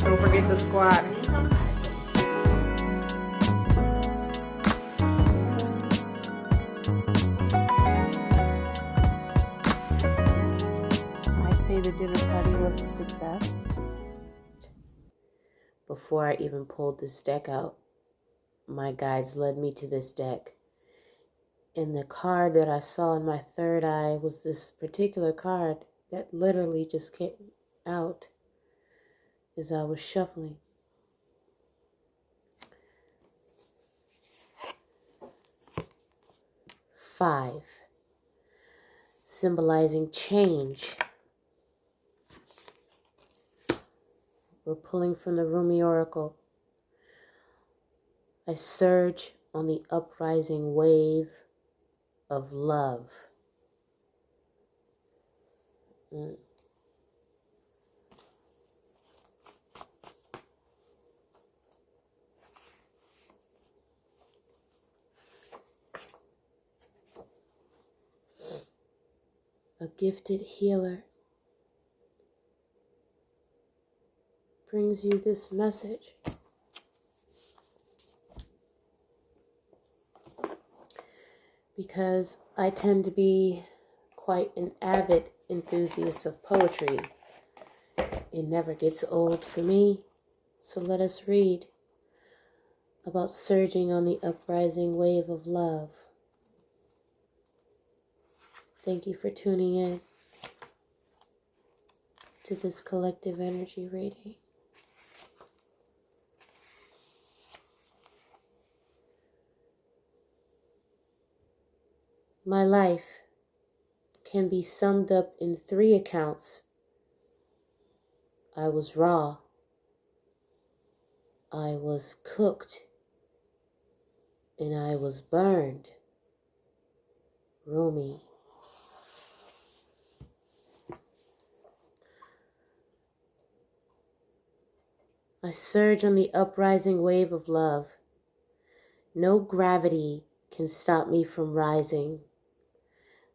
Don't forget to squat. I'd say the dinner party was a success. Before I even pulled this deck out, my guides led me to this deck. And the card that I saw in my third eye was this particular card that literally just came out as I was shuffling. Five, symbolizing change. We're pulling from the Rumi Oracle. I surge on the uprising wave of love. A gifted healer brings you this message. Because I tend to be quite an avid enthusiast of poetry. It never gets old for me. So let us read about surging on the uprising wave of love. Thank you for tuning in to this collective energy reading. My life can be summed up in 3 accounts. I was raw. I was cooked. And I was burned. Rumi. I surge on the uprising wave of love. No gravity can stop me from rising.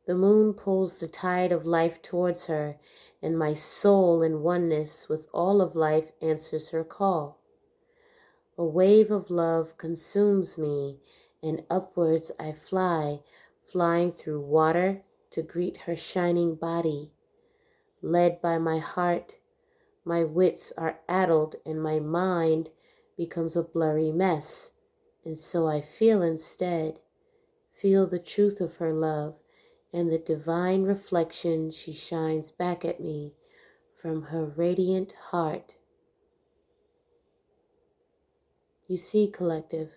The moon pulls the tide of life towards her, and my soul in oneness with all of life answers her call. A wave of love consumes me, and upwards I fly, flying through water to greet her shining body. Led by my heart, my wits are addled, and my mind becomes a blurry mess. And so I feel instead, feel the truth of her love, and the divine reflection she shines back at me from her radiant heart. You see, collective,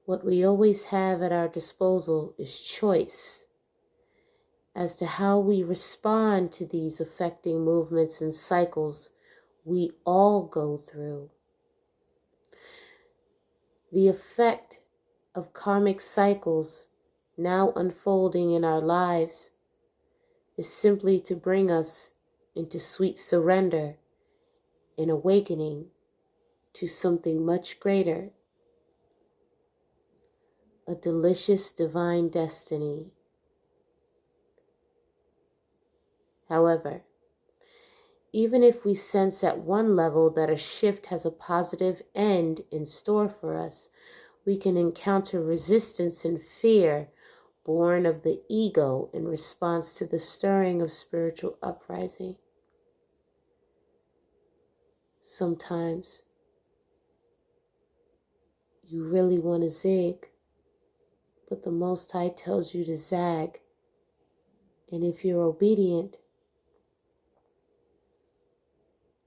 what we always have at our disposal is choice as to how we respond to these affecting movements and cycles we all go through. The effect of karmic cycles now unfolding in our lives is simply to bring us into sweet surrender and awakening to something much greater, a delicious divine destiny. However, even if we sense at one level that a shift has a positive end in store for us, we can encounter resistance and fear born of the ego in response to the stirring of spiritual uprising. Sometimes you really want to zig, but the Most High tells you to zag. And if you're obedient,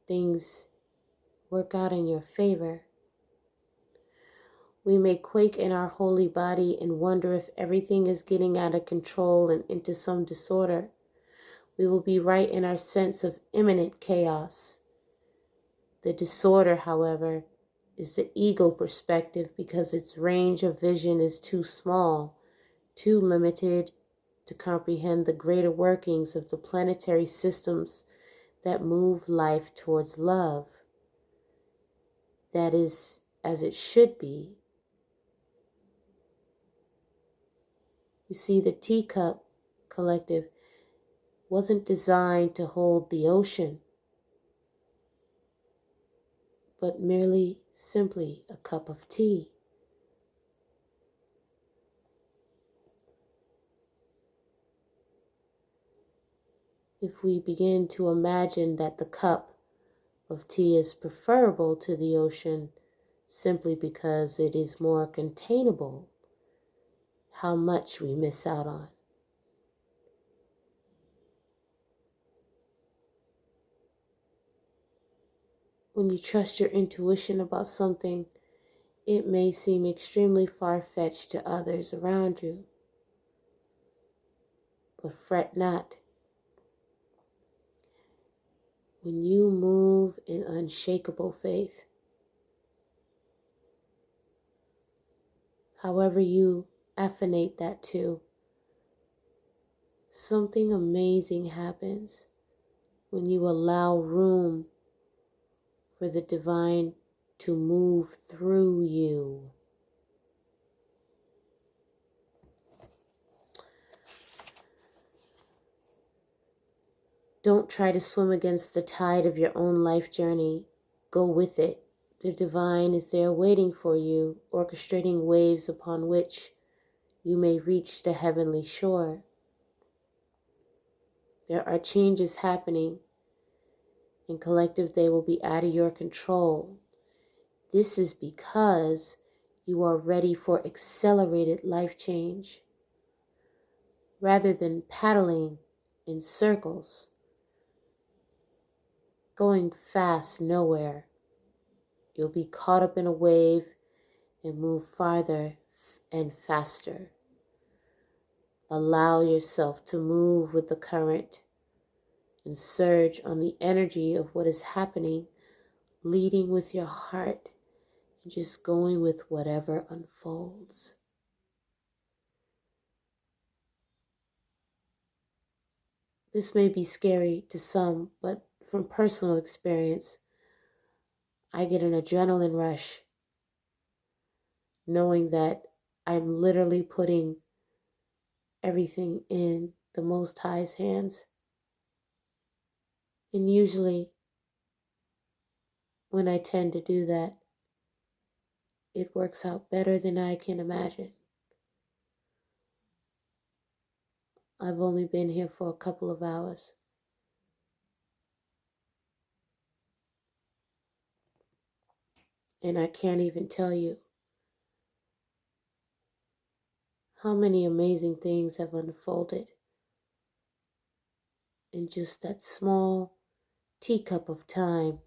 things work out in your favor. We may quake in our holy body and wonder if everything is getting out of control and into some disorder. We will be right in our sense of imminent chaos. The disorder, however, is the ego perspective because its range of vision is too small, too limited to comprehend the greater workings of the planetary systems that move life towards love. That is as it should be. You see, the teacup collective wasn't designed to hold the ocean. but merely simply a cup of tea. If we begin to imagine that the cup of tea is preferable to the ocean simply because it is more containable, how much we miss out on. When you trust your intuition about something, it may seem extremely far-fetched to others around you. But fret not. When you move in unshakable faith, however you affinate that to, something amazing happens when you allow room for the divine to move through you. Don't try to swim against the tide of your own life journey. Go with it. The divine is there waiting for you, orchestrating waves upon which you may reach the heavenly shore. There are changes happening. In collective, they will be out of your control. This is because you are ready for accelerated life change. Rather than paddling in circles, going fast nowhere, you'll be caught up in a wave and move farther and faster. Allow yourself to move with the current and surge on the energy of what is happening, leading with your heart and just going with whatever unfolds. This may be scary to some, but from personal experience, I get an adrenaline rush knowing that I'm literally putting everything in the Most High's hands. And usually, when I tend to do that, it works out better than I can imagine. I've only been here for a couple of hours. And I can't even tell you how many amazing things have unfolded in just that small teacup of time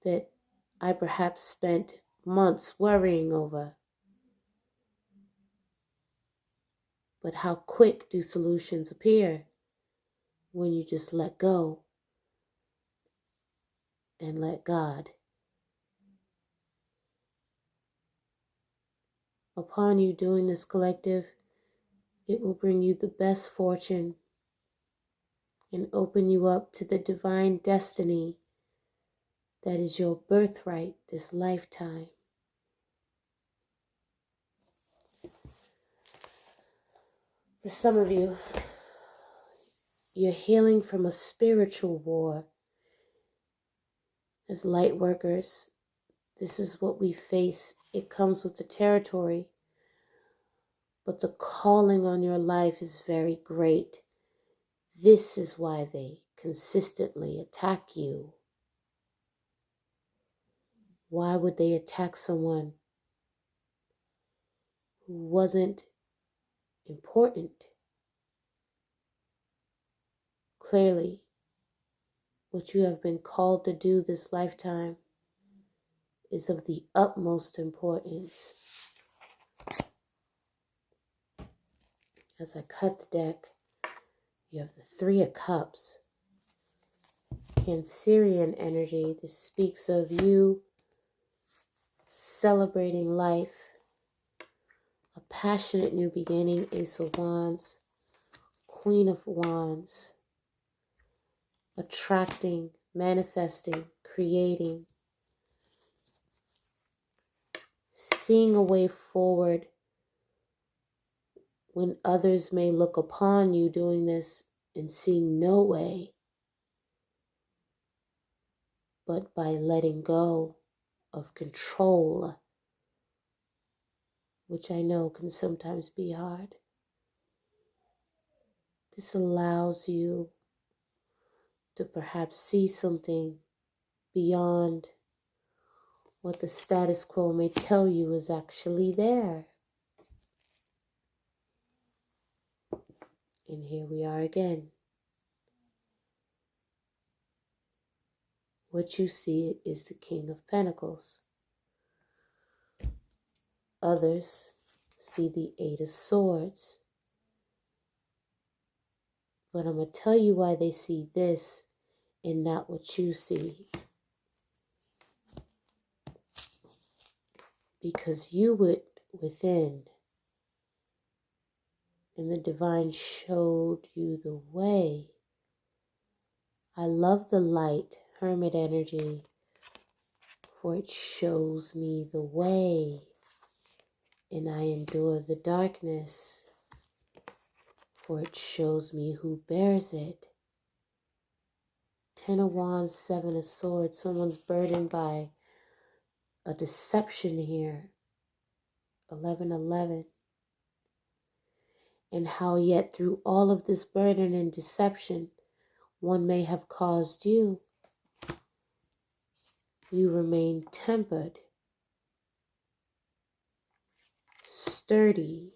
that I perhaps spent months worrying over. But how quick do solutions appear when you just let go and let God. Upon you doing this collective, it will bring you the best fortune and open you up to the divine destiny that is your birthright this lifetime. For some of you, you're healing from a spiritual war. As light workers, this is what we face. It comes with the territory. But the calling on your life is very great. This is why they consistently attack you. Why would they attack someone who wasn't important? Clearly, what you have been called to do this lifetime is of the utmost importance. As I cut the deck, you have the Three of Cups. Cancerian energy. This speaks of you celebrating life. A passionate new beginning. Ace of Wands. Queen of Wands. Attracting, manifesting, creating. Seeing a way forward when others may look upon you doing this and see no way. but by letting go of control, which I know can sometimes be hard. This allows you to perhaps see something beyond what the status quo may tell you is actually there. And here we are again. What you see is the King of Pentacles. Others see the Eight of Swords. But I'm going to tell you why they see this and not what you see. Because you went within, and the divine showed you the way. I love the light, hermit energy, for it shows me the way, and I endure the darkness, for it shows me who bears it. 10 of Wands, 7 of Swords. Someone's burdened by a deception here. 11:11. And how yet through all of this burden and deception, one may have caused you, you remain tempered, sturdy,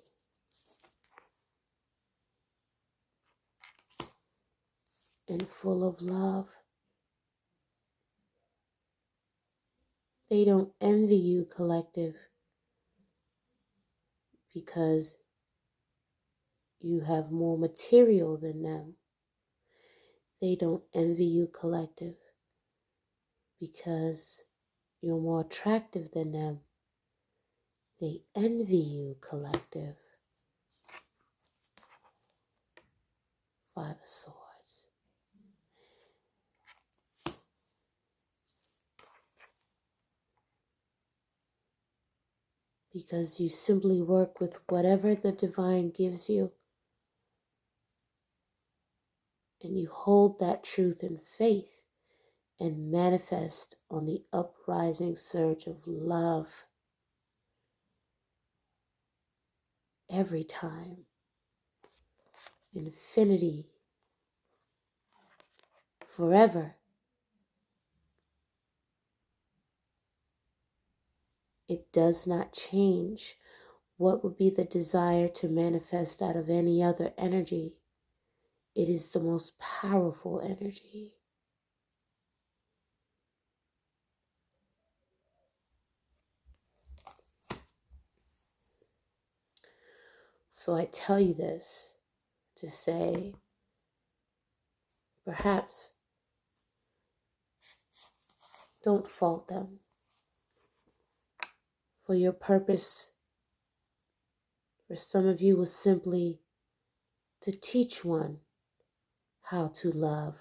and full of love. They don't envy you, collective, because you have more material than them. They don't envy you, collective, because you're more attractive than them. They envy you, collective. 5 of Swords. Because you simply work with whatever the divine gives you, and you hold that truth in faith and manifest on the uprising surge of love every time. Infinity, forever. It does not change. What would be the desire to manifest out of any other energy? It is the most powerful energy. So I tell you this to say, perhaps don't fault them. For your purpose, for some of you, was simply to teach one how to love.